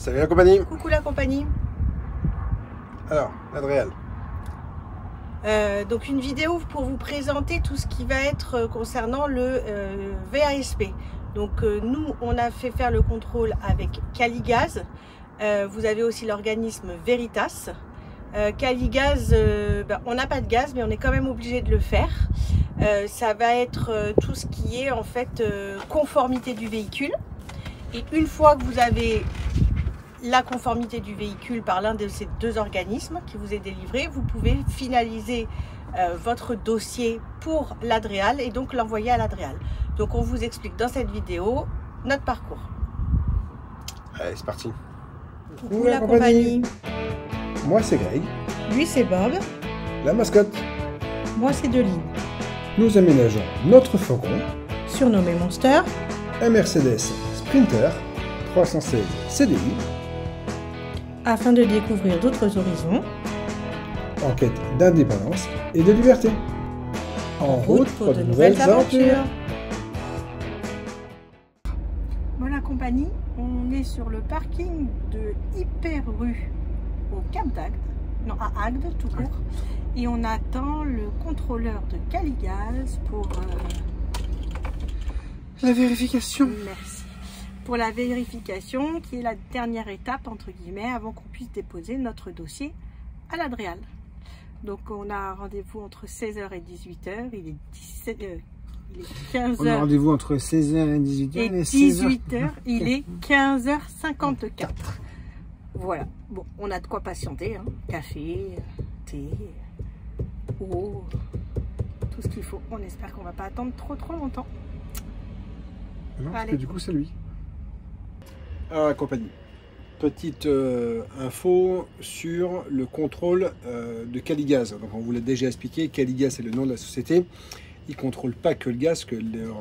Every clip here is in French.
Salut la compagnie. Coucou la compagnie. Alors, Adréal. Donc une vidéo pour vous présenter tout ce qui va être concernant le VASP. Donc nous, on a fait faire le contrôle avec Caligaz. Vous avez aussi l'organisme Veritas. Caligaz, on n'a pas de gaz, mais on est quand même obligé de le faire. Ça va être tout ce qui est en fait conformité du véhicule. Et une fois que vous avez la conformité du véhicule par l'un de ces deux organismes qui vous est délivré, vous pouvez finaliser votre dossier pour l'Adréal et donc l'envoyer à l'Adréal. Donc on vous explique dans cette vidéo notre parcours. Allez, c'est parti. Coucou la compagnie. Moi c'est Greg. Lui c'est Bob. La mascotte. Moi c'est Deline. Nous aménageons notre fourgon, Surnommé Monster, un Mercedes Sprinter 316 CDI, afin de découvrir d'autres horizons. en quête d'indépendance et de liberté. En route pour de nouvelles aventures. Bon la compagnie, on est sur le parking de Hyper Rue au Cap d'Agde, non à Agde tout court, et on attend le contrôleur de Caligaz pour La vérification. merci. Pour la vérification qui est la dernière étape entre guillemets avant qu'on puisse déposer notre dossier à l'Adréal. Donc on a rendez-vous entre 16h et 18h, il est 15h. On a rendez-vous entre 16h et 18h Et 18h, il est 15h54. Voilà, bon, on a de quoi patienter, hein. Café, thé, eau, tout ce qu'il faut. On espère qu'on va pas attendre trop longtemps. Non, parce Allez. que du coup c'est lui. Alors la compagnie. Petite info sur le contrôle de Caligaz. Donc on vous l'a déjà expliqué, Caligaz c'est le nom de la société. Ils ne contrôlent pas que le gaz, que leur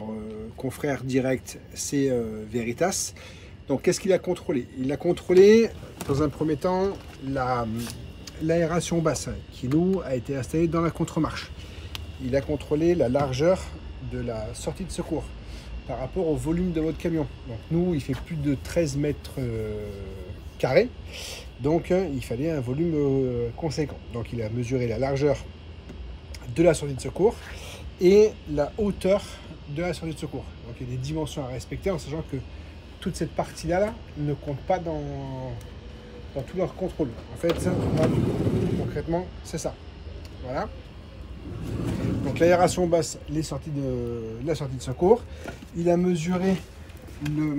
confrère direct c'est Veritas. Donc qu'est-ce qu'il a contrôlé? Il a contrôlé dans un premier temps l'aération basse qui nous a été installée dans la contre-marche. Il a contrôlé la largeur de la sortie de secours par rapport au volume de votre camion. Donc nous, il fait plus de 13 mètres carrés, donc il fallait un volume conséquent. Donc il a mesuré la largeur de la sortie de secours et la hauteur de la sortie de secours. Donc il y a des dimensions à respecter en sachant que toute cette partie-là ne compte pas dans tout leur contrôle. En fait, concrètement, c'est ça. Voilà. Donc l'aération basse, la sortie de secours. Il a mesuré le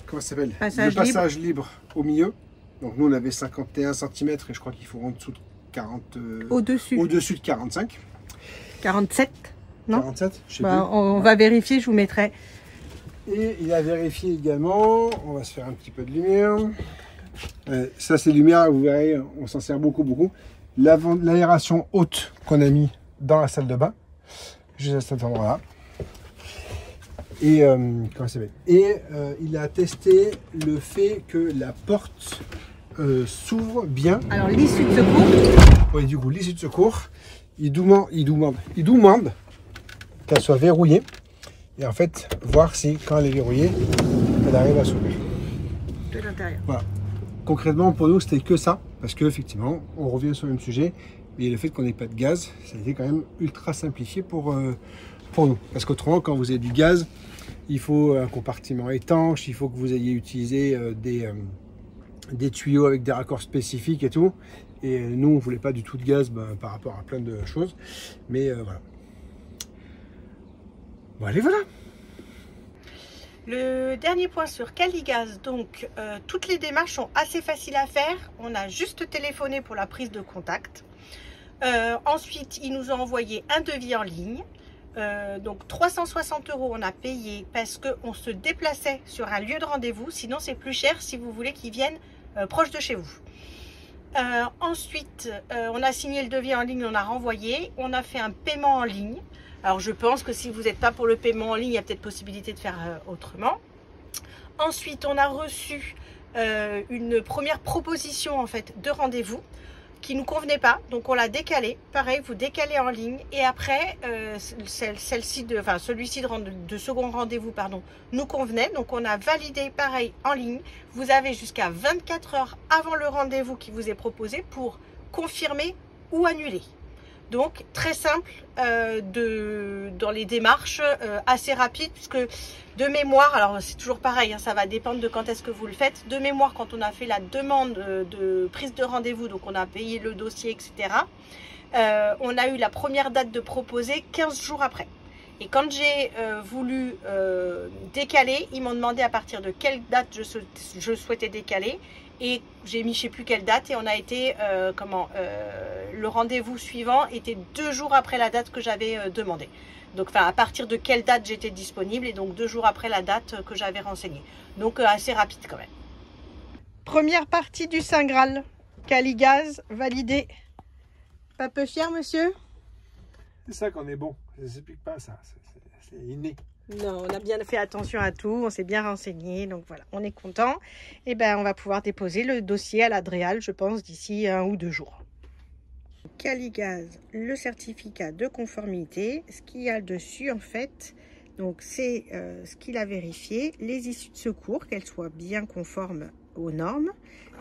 comment ça s'appelle, le passage libre au milieu. Donc nous on avait 51 cm et je crois qu'il faut en dessous de 40 au-dessus de 45. 47, non 47, je sais bah, plus. on va vérifier, je vous mettrai. Et il a vérifié également, on va se faire un petit peu de lumière. Ça c'est lumière, vous verrez, on s'en sert beaucoup. L'aération haute qu'on a mis dans la salle de bain, juste à cet endroit-là. Et comment ça s'appelle? Et il a testé le fait que la porte s'ouvre bien. Alors l'issue de secours. Oui, du coup, l'issue de secours, il demande qu'elle soit verrouillée. Et en fait, voir si quand elle est verrouillée, elle arrive à s'ouvrir. De l'intérieur. Voilà. Concrètement, pour nous, c'était que ça. Parce qu'effectivement, on revient sur le même sujet. Mais le fait qu'on n'ait pas de gaz, ça a été quand même ultra simplifié pour nous. Parce qu'autrement, quand vous avez du gaz, il faut un compartiment étanche, il faut que vous ayez utilisé des tuyaux avec des raccords spécifiques et tout. Et nous, on ne voulait pas du tout de gaz par rapport à plein de choses. Mais voilà. Bon, allez, voilà. Le dernier point sur Caligaz, donc toutes les démarches sont assez faciles à faire. On a juste téléphoné pour la prise de contact. Ensuite, ils nous ont envoyé un devis en ligne. Donc 360 € on a payé parce qu'on se déplaçait sur un lieu de rendez-vous. Sinon, c'est plus cher si vous voulez qu'ils viennent proche de chez vous. Ensuite, on a signé le devis en ligne, on a renvoyé. On a fait un paiement en ligne. Alors je pense que si vous n'êtes pas pour le paiement en ligne, il y a peut-être possibilité de faire autrement. Ensuite, on a reçu une première proposition en fait de rendez-vous qui nous convenait pas, donc on l'a décalé. Pareil, vous décalez en ligne et après celui-ci de second rendez-vous pardon nous convenait, donc on a validé pareil en ligne. Vous avez jusqu'à 24 heures avant le rendez-vous qui vous est proposé pour confirmer ou annuler. Donc très simple dans les démarches, assez rapide, puisque de mémoire, alors c'est toujours pareil, hein, ça va dépendre de quand est-ce que vous le faites. De mémoire, quand on a fait la demande de prise de rendez-vous, donc on a payé le dossier, etc. On a eu la première date de proposer 15 jours après. Et quand j'ai voulu décaler, ils m'ont demandé à partir de quelle date je souhaitais décaler. Et j'ai mis je sais plus quelle date et on a été le rendez-vous suivant était 2 jours après la date que j'avais demandé. Donc à partir de quelle date j'étais disponible, et donc 2 jours après la date que j'avais renseignée. Donc assez rapide quand même. Première partie du Saint Graal, Caligaz validé. Pas peu fier, monsieur? C'est ça qu'on est bon, ça ne s'explique pas ça, c'est inné. Non, on a bien fait attention à tout, on s'est bien renseigné, donc voilà, on est content. Et ben on va pouvoir déposer le dossier à l'Adréal, je pense, d'ici 1 ou 2 jours. Caligaz, le certificat de conformité, ce qu'il y a dessus en fait, donc c'est ce qu'il a vérifié, les issues de secours, qu'elles soient bien conformes aux normes,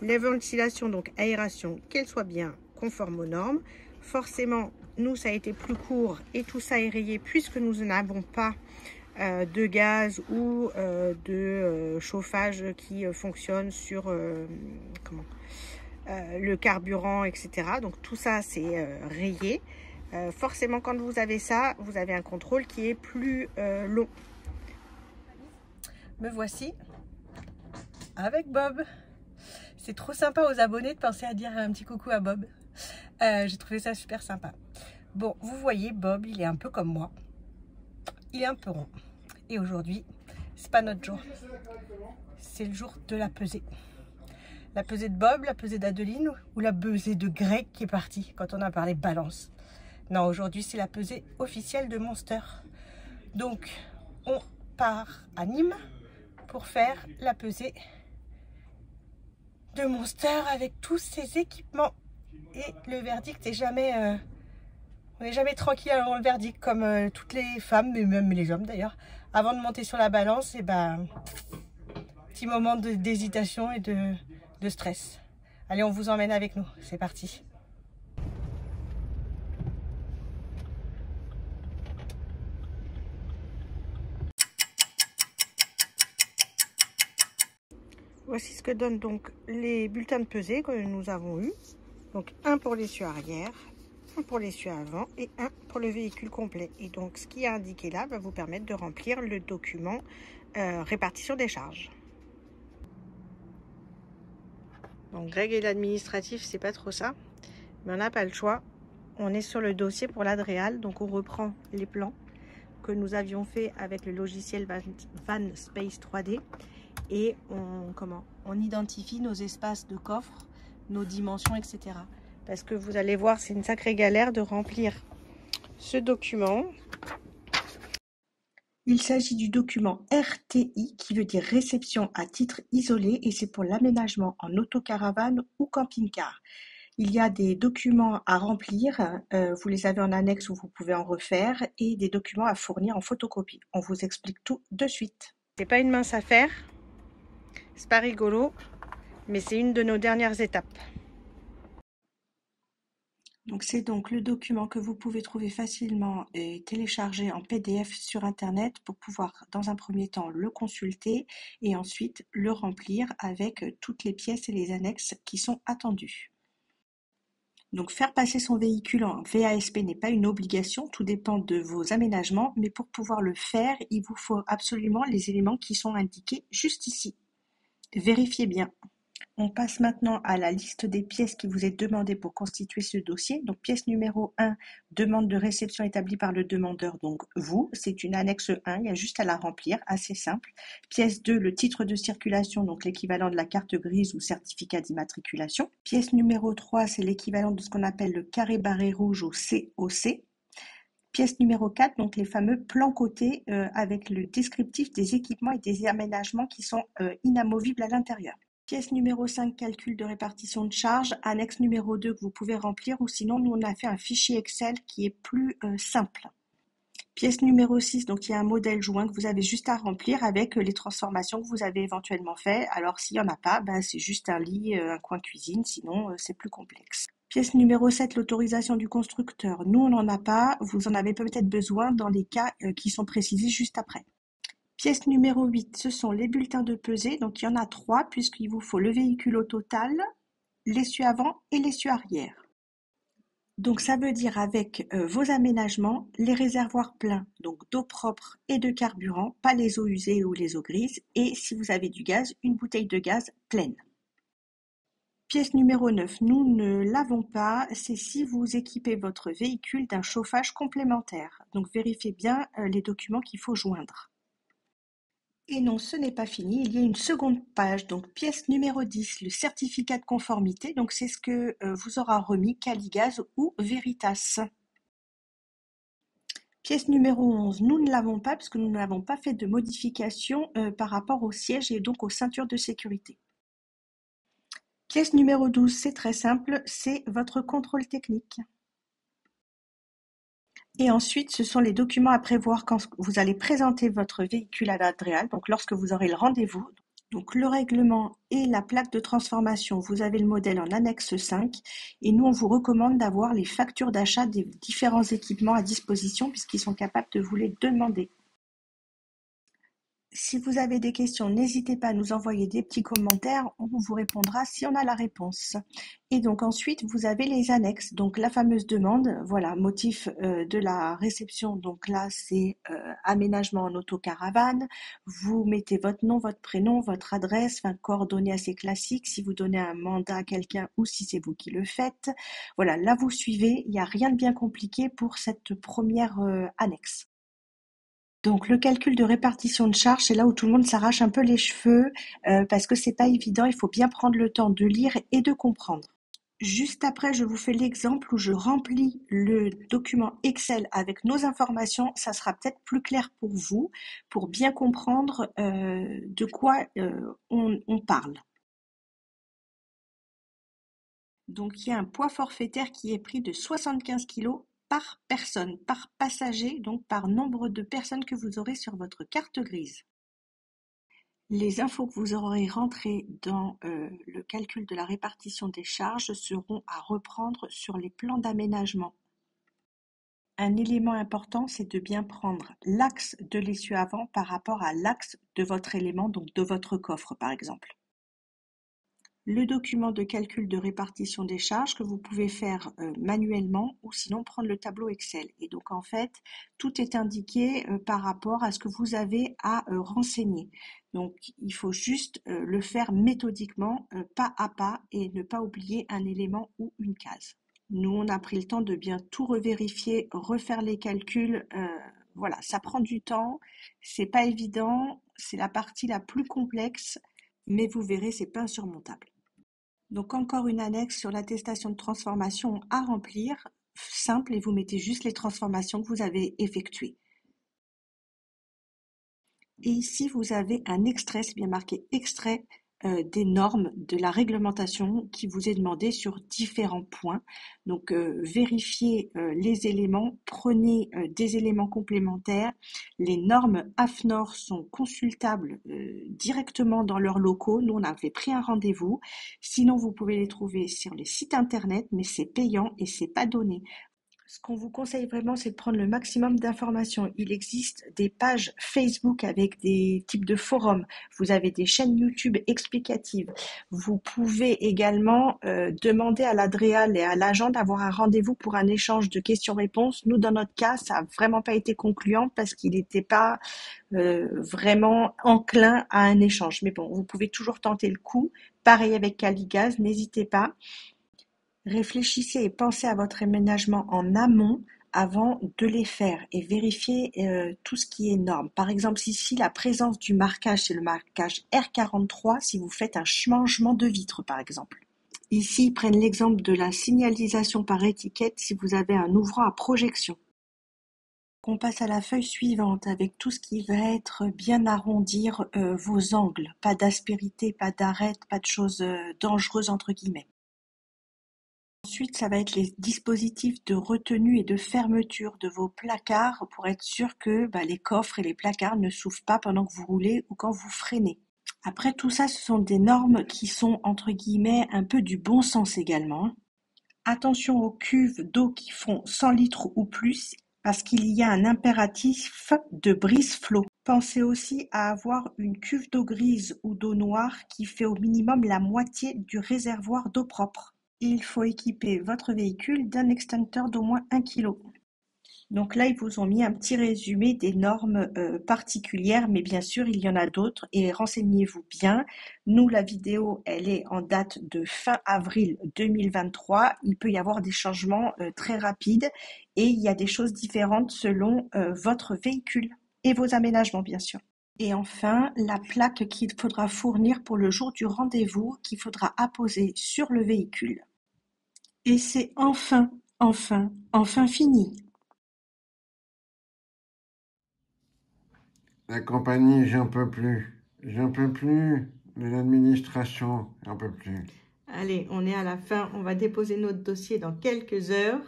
les ventilations, donc aération, qu'elles soient bien conformes aux normes. Forcément, nous ça a été plus court et tout ça est rayé puisque nous n'avons pas de gaz ou de chauffage qui fonctionne sur le carburant, etc. Donc tout ça c'est rayé. Forcément, quand vous avez ça, vous avez un contrôle qui est plus long. Me voici avec Bob. C'est trop sympa aux abonnés de penser à dire un petit coucou à Bob. J'ai trouvé ça super sympa. Bon, vous voyez, Bob, il est un peu comme moi. Il est un peu rond. Et aujourd'hui, c'est pas notre jour. C'est le jour de la pesée. La pesée de Bob, la pesée d'Adeline ou la pesée de Greg qui est parti quand on a parlé balance. Non, aujourd'hui, c'est la pesée officielle de Monster. Donc, on part à Nîmes pour faire la pesée de Monster avec tous ses équipements. Et le verdict est jamais... on n'est jamais tranquille avant le verdict, comme toutes les femmes, mais même les hommes d'ailleurs. Avant de monter sur la balance, et ben, petit moment d'hésitation et de stress. Allez, on vous emmène avec nous. C'est parti. Voici ce que donnent donc les bulletins de pesée que nous avons eus. Donc un pour l'essieu arrière, un pour l'essieu avant et un pour le véhicule complet. Et donc ce qui est indiqué là va vous permettre de remplir le document répartition des charges. Donc Greg et l'administratif, c'est pas trop ça, mais on n'a pas le choix. On est sur le dossier pour l'Adréal, donc on reprend les plans que nous avions fait avec le logiciel VanSpace 3D et on identifie nos espaces de coffre, nos dimensions, etc. Parce que vous allez voir, c'est une sacrée galère de remplir ce document. Il s'agit du document RTI qui veut dire réception à titre isolé et c'est pour l'aménagement en autocaravane ou camping-car. Il y a des documents à remplir, vous les avez en annexe où vous pouvez en refaire et des documents à fournir en photocopie. On vous explique tout de suite. C'est pas une mince affaire, c'est pas rigolo, mais c'est une de nos dernières étapes. Donc c'est donc le document que vous pouvez trouver facilement et télécharger en PDF sur internet pour pouvoir dans un premier temps le consulter et ensuite le remplir avec toutes les pièces et les annexes qui sont attendues. Donc faire passer son véhicule en VASP n'est pas une obligation, tout dépend de vos aménagements, mais pour pouvoir le faire, il vous faut absolument les éléments qui sont indiqués juste ici. Vérifiez bien. On passe maintenant à la liste des pièces qui vous est demandée pour constituer ce dossier. Donc pièce numéro 1, demande de réception établie par le demandeur, donc vous, c'est une annexe 1, il y a juste à la remplir, assez simple. Pièce 2, le titre de circulation, donc l'équivalent de la carte grise ou certificat d'immatriculation. Pièce numéro 3, c'est l'équivalent de ce qu'on appelle le carré barré rouge ou COC. Pièce numéro 4, donc les fameux plans cotés avec le descriptif des équipements et des aménagements qui sont inamovibles à l'intérieur. Pièce numéro 5, calcul de répartition de charges. Annexe numéro 2 que vous pouvez remplir, ou sinon nous on a fait un fichier Excel qui est plus simple. Pièce numéro 6, donc il y a un modèle joint que vous avez juste à remplir avec les transformations que vous avez éventuellement fait. Alors s'il n'y en a pas, c'est juste un lit, un coin cuisine, sinon c'est plus complexe. Pièce numéro 7, l'autorisation du constructeur. Nous on n'en a pas, vous en avez peut-être besoin dans les cas qui sont précisés juste après. Pièce numéro 8, ce sont les bulletins de pesée. Donc il y en a 3 puisqu'il vous faut le véhicule au total, l'essieu avant et l'essieu arrière. Donc ça veut dire avec vos aménagements, les réservoirs pleins, donc d'eau propre et de carburant, pas les eaux usées ou les eaux grises, et si vous avez du gaz, une bouteille de gaz pleine. Pièce numéro 9, nous ne l'avons pas, c'est si vous équipez votre véhicule d'un chauffage complémentaire. Donc vérifiez bien les documents qu'il faut joindre. Et non, ce n'est pas fini, il y a une seconde page, donc pièce numéro 10, le certificat de conformité, donc c'est ce que vous aura remis Caligaz ou Veritas. Pièce numéro 11, nous ne l'avons pas parce que nous n'avons pas fait de modification par rapport au siège et donc aux ceintures de sécurité. Pièce numéro 12, c'est très simple, c'est votre contrôle technique. Et ensuite, ce sont les documents à prévoir quand vous allez présenter votre véhicule à l'Adréal, donc lorsque vous aurez le rendez-vous. Donc le règlement et la plaque de transformation, vous avez le modèle en annexe 5 et nous on vous recommande d'avoir les factures d'achat des différents équipements à disposition puisqu'ils sont capables de vous les demander. Si vous avez des questions, n'hésitez pas à nous envoyer des petits commentaires, on vous répondra si on a la réponse. Et donc ensuite, vous avez les annexes, donc la fameuse demande, voilà, motif de la réception, donc là c'est aménagement en autocaravane, vous mettez votre nom, votre prénom, votre adresse, enfin coordonnées assez classiques, si vous donnez un mandat à quelqu'un ou si c'est vous qui le faites. Voilà, là vous suivez, il n'y a rien de bien compliqué pour cette première annexe. Donc le calcul de répartition de charges, c'est là où tout le monde s'arrache un peu les cheveux parce que c'est pas évident, il faut bien prendre le temps de lire et de comprendre. Juste après, je vous fais l'exemple où je remplis le document Excel avec nos informations. Ça sera peut-être plus clair pour vous, pour bien comprendre de quoi on parle. Donc il y a un poids forfaitaire qui est pris de 75 kg par personne, par passager, donc par nombre de personnes que vous aurez sur votre carte grise. Les infos que vous aurez rentrées dans le calcul de la répartition des charges seront à reprendre sur les plans d'aménagement. Un élément important, c'est de bien prendre l'axe de l'essieu avant par rapport à l'axe de votre élément, donc de votre coffre par exemple. Le document de calcul de répartition des charges que vous pouvez faire manuellement ou sinon prendre le tableau Excel. Et donc en fait, tout est indiqué par rapport à ce que vous avez à renseigner. Donc il faut juste le faire méthodiquement, pas à pas et ne pas oublier un élément ou une case. Nous, on a pris le temps de bien tout revérifier, refaire les calculs. Voilà, ça prend du temps, c'est pas évident, c'est la partie la plus complexe, mais vous verrez, c'est pas insurmontable. Donc encore une annexe sur l'attestation de transformation à remplir, simple, et vous mettez juste les transformations que vous avez effectuées. Et ici, vous avez un extrait, c'est bien marqué extrait des normes de la réglementation qui vous est demandée sur différents points. Donc vérifiez les éléments, prenez des éléments complémentaires. Les normes AFNOR sont consultables directement dans leurs locaux. Nous, on avait pris un rendez-vous. Sinon, vous pouvez les trouver sur les sites internet, mais c'est payant et c'est pas donné. Ce qu'on vous conseille vraiment, c'est de prendre le maximum d'informations. Il existe des pages Facebook avec des types de forums. Vous avez des chaînes YouTube explicatives. Vous pouvez également demander à l'Adréal et à l'agent d'avoir un rendez-vous pour un échange de questions-réponses. Nous, dans notre cas, ça n'a vraiment pas été concluant parce qu'il n'était pas vraiment enclin à un échange. Mais bon, vous pouvez toujours tenter le coup. Pareil avec Caligaz, n'hésitez pas. Réfléchissez et pensez à votre aménagement en amont avant de les faire et vérifiez tout ce qui est norme. Par exemple, ici, la présence du marquage, c'est le marquage R43 si vous faites un changement de vitre, par exemple. Ici, ils prennent l'exemple de la signalisation par étiquette si vous avez un ouvrant à projection. qu'on passe à la feuille suivante avec tout ce qui va être bien arrondir vos angles. Pas d'aspérité, pas d'arête, pas de choses dangereuses entre guillemets. Ensuite, ça va être les dispositifs de retenue et de fermeture de vos placards pour être sûr que les coffres et les placards ne s'ouvrent pas pendant que vous roulez ou quand vous freinez. Après, tout ça, ce sont des normes qui sont entre guillemets un peu du bon sens également. Attention aux cuves d'eau qui font 100 litres ou plus parce qu'il y a un impératif de brise-flot. Pensez aussi à avoir une cuve d'eau grise ou d'eau noire qui fait au minimum la moitié du réservoir d'eau propre. Il faut équiper votre véhicule d'un extincteur d'au moins 1 kg. Donc là, ils vous ont mis un petit résumé des normes particulières, mais bien sûr, il y en a d'autres et renseignez-vous bien. Nous, la vidéo, elle est en date de fin avril 2023. Il peut y avoir des changements très rapides et il y a des choses différentes selon votre véhicule et vos aménagements, bien sûr. Et enfin, la plaque qu'il faudra fournir pour le jour du rendez-vous, qu'il faudra apposer sur le véhicule. Et c'est enfin fini. La compagnie, j'en peux plus. J'en peux plus. De l'administration, j'en peux plus. Allez, on est à la fin. On va déposer notre dossier dans quelques heures.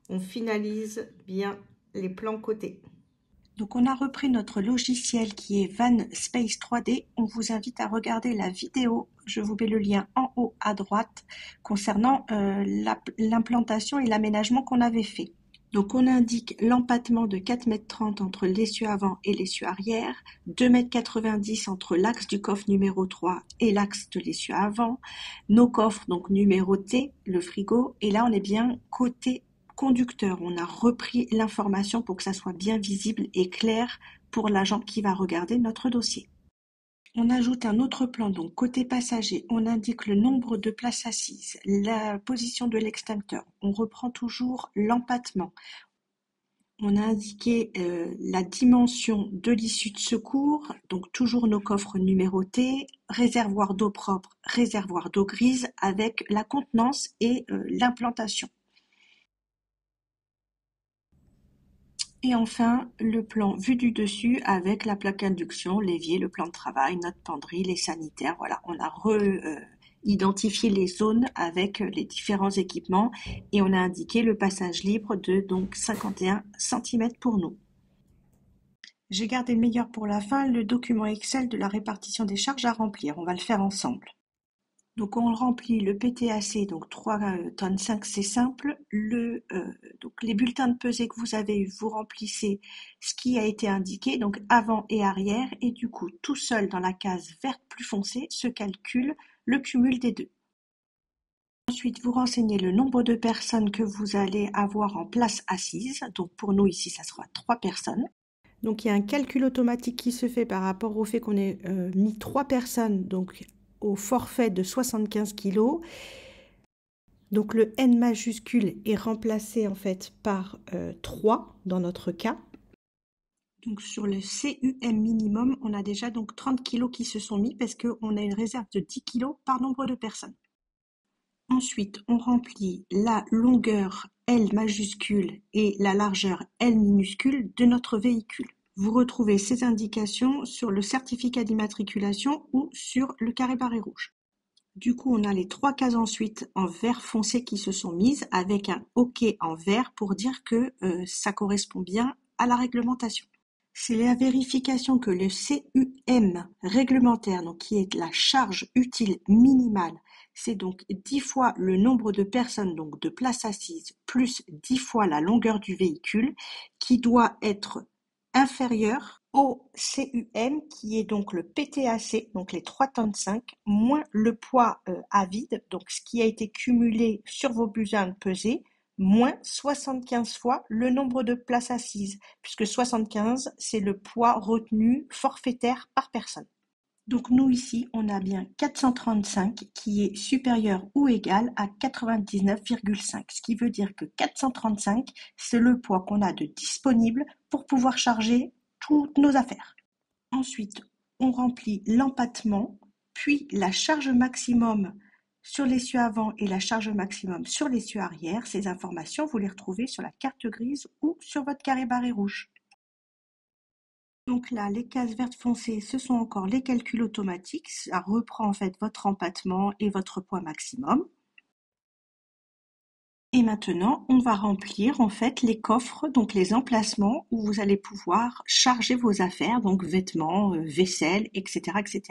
On finalise bien les plans côté. Donc, on a repris notre logiciel qui est VanSpace 3D. On vous invite à regarder la vidéo. Je vous mets le lien en haut à droite concernant l'implantation et l'aménagement qu'on avait fait. Donc, on indique l'empattement de 4,30 m entre l'essieu avant et l'essieu arrière, 2,90 m entre l'axe du coffre numéro 3 et l'axe de l'essieu avant, nos coffres donc numérotés, le frigo, et là on est bien côté conducteur. On a repris l'information pour que ça soit bien visible et clair pour l'agent qui va regarder notre dossier. On ajoute un autre plan, donc côté passager, on indique le nombre de places assises, la position de l'extincteur, on reprend toujours l'empattement. On a indiqué la dimension de l'issue de secours, donc toujours nos coffres numérotés, réservoir d'eau propre, réservoir d'eau grise avec la contenance et l'implantation. Et enfin, le plan vu du dessus avec la plaque induction, l'évier, le plan de travail, notre penderie, les sanitaires. Voilà, on a identifié les zones avec les différents équipements et on a indiqué le passage libre de donc 51 cm pour nous. J'ai gardé le meilleur pour la fin, le document Excel de la répartition des charges à remplir. On va le faire ensemble. Donc on remplit le PTAC, donc 3,5 tonnes, c'est simple. Donc les bulletins de pesée que vous avez eu, vous remplissez ce qui a été indiqué, donc avant et arrière, et du coup tout seul dans la case verte plus foncée se calcule le cumul des deux. Ensuite, vous renseignez le nombre de personnes que vous allez avoir en place assise. Donc pour nous ici, ça sera 3 personnes. Donc il y a un calcul automatique qui se fait par rapport au fait qu'on ait mis 3 personnes, donc au forfait de 75 kg. Donc le N majuscule est remplacé en fait par 3 dans notre cas. Donc sur le CUM minimum, on a déjà donc 30 kg qui se sont mis parce qu'on a une réserve de 10 kg par nombre de personnes. Ensuite, on remplit la longueur L majuscule et la largeur L minuscule de notre véhicule. Vous retrouvez ces indications sur le certificat d'immatriculation ou sur le carré barré rouge. Du coup, on a les 3 cases ensuite en vert foncé qui se sont mises avec un OK en vert pour dire que ça correspond bien à la réglementation. C'est la vérification que le CUM réglementaire, donc qui est la charge utile minimale, c'est donc 10 fois le nombre de personnes, donc de places assises, plus 10 fois la longueur du véhicule, qui doit être inférieur au CUM, qui est donc le PTAC, donc les 3,5 tonnes, moins le poids à vide, donc ce qui a été cumulé sur vos bulletins de pesée, moins 75 fois le nombre de places assises, puisque 75, c'est le poids retenu forfaitaire par personne. Donc nous ici, on a bien 435 qui est supérieur ou égal à 99,5, ce qui veut dire que 435, c'est le poids qu'on a de disponible pour pouvoir charger toutes nos affaires. Ensuite, on remplit l'empattement, puis la charge maximum sur l'essieu avant et la charge maximum sur l'essieu arrière. Ces informations, vous les retrouvez sur la carte grise ou sur votre carré barré rouge. Donc là, les cases vertes foncées, ce sont encore les calculs automatiques. Ça reprend en fait votre empattement et votre poids maximum. Et maintenant, on va remplir en fait les coffres, donc les emplacements où vous allez pouvoir charger vos affaires, donc vêtements, vaisselle, etc., etc.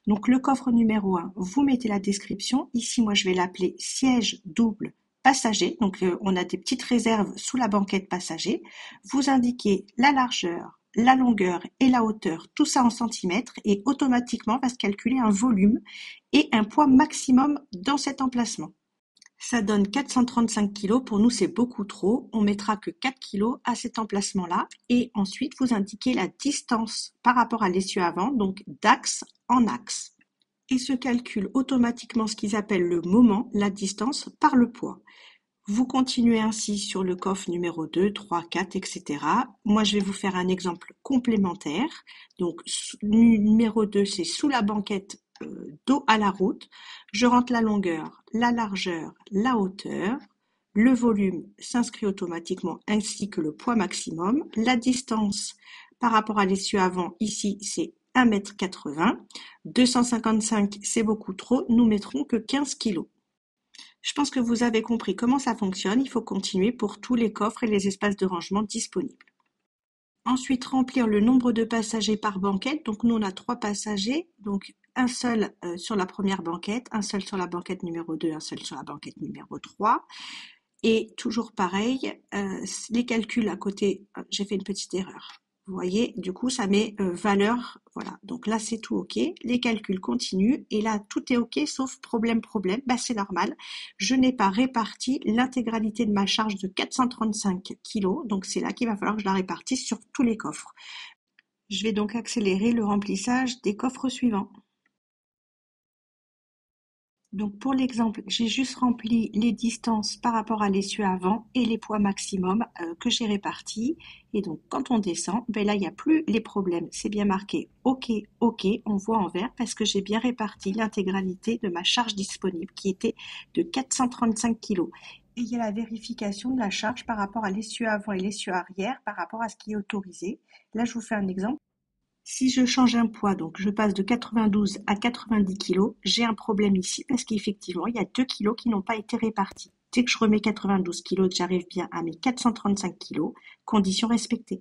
Donc le coffre numéro 1, vous mettez la description. Ici, moi, je vais l'appeler siège double passager. Donc on a des petites réserves sous la banquette passager. Vous indiquez la largeur, la longueur et la hauteur, tout ça en centimètres, et automatiquement va se calculer un volume et un poids maximum dans cet emplacement. Ça donne 435 kg. Pour nous, c'est beaucoup trop. On mettra que 4 kg à cet emplacement-là. Et ensuite, vous indiquez la distance par rapport à l'essieu avant, donc d'axe en axe. Et se calcule automatiquement ce qu'ils appellent le moment, la distance, par le poids. Vous continuez ainsi sur le coffre numéro 2, 3, 4, etc. Moi, je vais vous faire un exemple complémentaire. Donc, numéro 2, c'est sous la banquette dos à la route. Je rentre la longueur, la largeur, la hauteur. Le volume s'inscrit automatiquement ainsi que le poids maximum. La distance par rapport à l'essieu avant, ici, c'est 1,80 m. 255, c'est beaucoup trop. Nous mettrons que 15 kg. Je pense que vous avez compris comment ça fonctionne. Il faut continuer pour tous les coffres et les espaces de rangement disponibles. Ensuite, remplir le nombre de passagers par banquette. Donc, nous, on a 3 passagers. Donc, un seul sur la première banquette, un seul sur la banquette numéro 2, un seul sur la banquette numéro 3. Et toujours pareil, les calculs à côté, j'ai fait une petite erreur. Vous voyez, du coup, ça met valeur, voilà. Donc là, c'est tout OK. Les calculs continuent. Et là, tout est OK, sauf problème. Bah, c'est normal. Je n'ai pas réparti l'intégralité de ma charge de 435 kg. Donc, c'est là qu'il va falloir que je la répartisse sur tous les coffres. Je vais donc accélérer le remplissage des coffres suivants. Donc pour l'exemple, j'ai juste rempli les distances par rapport à l'essieu avant et les poids maximum que j'ai répartis. Et donc quand on descend, ben là il n'y a plus les problèmes. C'est bien marqué OK, OK, on voit en vert parce que j'ai bien réparti l'intégralité de ma charge disponible qui était de 435 kg. Et il y a la vérification de la charge par rapport à l'essieu avant et l'essieu arrière par rapport à ce qui est autorisé. Là je vous fais un exemple. Si je change un poids, donc je passe de 92 à 90 kg, j'ai un problème ici parce qu'effectivement, il y a 2 kg qui n'ont pas été répartis. Dès que je remets 92 kg et que j'arrive bien à mes 435 kg, conditions respectées.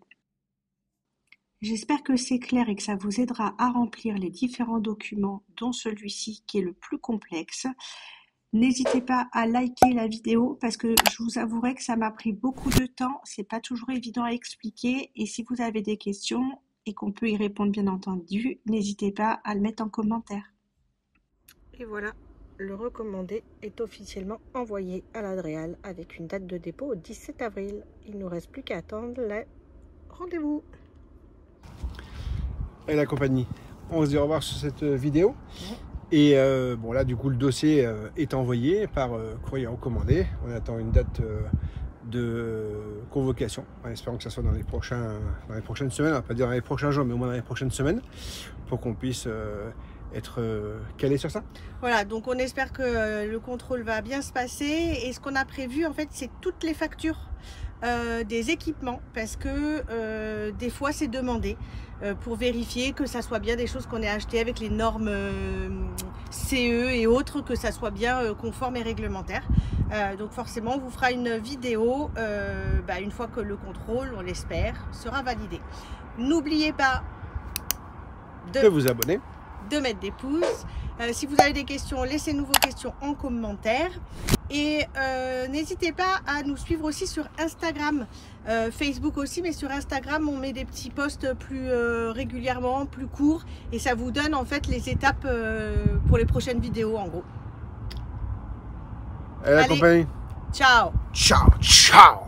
J'espère que c'est clair et que ça vous aidera à remplir les différents documents, dont celui-ci qui est le plus complexe. N'hésitez pas à liker la vidéo parce que je vous avouerai que ça m'a pris beaucoup de temps. C'est pas toujours évident à expliquer. Et si vous avez des questions, et qu'on peut y répondre bien entendu, n'hésitez pas à le mettre en commentaire. Et voilà, le recommandé est officiellement envoyé à l'Adréal avec une date de dépôt au 17 avril. Il ne nous reste plus qu'à attendre le rendez-vous. Et la compagnie, on se dit au revoir sur cette vidéo. Et bon là du coup le dossier est envoyé par courrier recommandé. On attend une date de convocation, en espérant que ça soit dans les prochaines semaines, on va pas dire dans les prochains jours, mais au moins dans les prochaines semaines, pour qu'on puisse être calé sur ça. Voilà, donc on espère que le contrôle va bien se passer. Et ce qu'on a prévu, en fait, c'est toutes les factures des équipements, parce que des fois c'est demandé pour vérifier que ça soit bien des choses qu'on ait achetées avec les normes CE et autres, que ça soit bien conforme et réglementaire. Donc forcément on vous fera une vidéo une fois que le contrôle, on l'espère, sera validé. N'oubliez pas de vous abonner, de mettre des pouces. Si vous avez des questions, laissez-nous vos questions en commentaire. Et n'hésitez pas à nous suivre aussi sur Instagram, Facebook aussi, mais sur Instagram on met des petits posts plus régulièrement, plus courts, et ça vous donne en fait les étapes pour les prochaines vidéos en gros. Allez, la compagnie. Ciao. Ciao, ciao.